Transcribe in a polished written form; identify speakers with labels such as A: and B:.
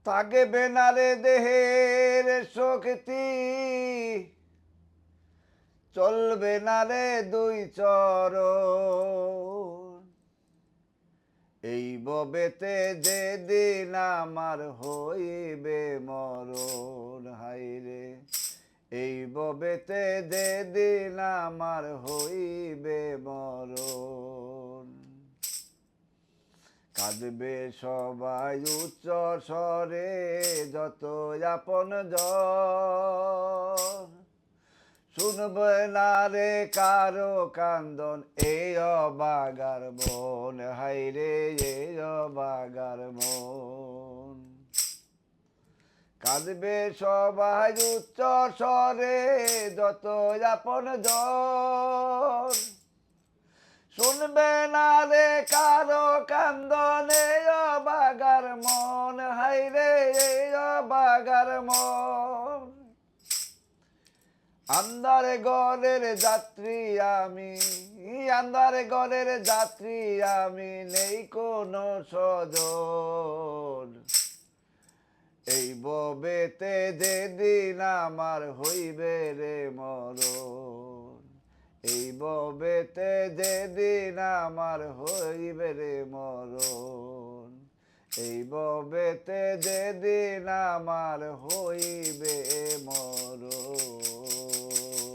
A: থাকবে না রে দেহের শক্তি, চলবে না রে দুই চরণ। এই ববেতে যেদিন আমার হইবে মরণ, হায়রে এই ববেতে যেদিন আমার হইবে মরণ। কাঁদবে সবাই উচ্চ স্বরে যত আপন জন, শুনবে না রে কারো কান্দন এই অবাগার মন, হায়রে এই অবাগার মন। কাঁদবে সবাই উচ্চ স্বরে যত আপন জন, শুনবে না রে কারো কান্দন এই অবাগার মন, হায়রে এই অবাগার মন। আন্ধারে ঘরের যাত্রী আমি, আন্ধারে ঘরের যাত্রী আমি, নেই কোনো সজন। এই ববেতে যেদিন আমার হইবে রে মরণ, এই ববেতে যেদিন আমার হইবে রে মরণ, এই ববেতে যেদিন আমার হইবে মরণ।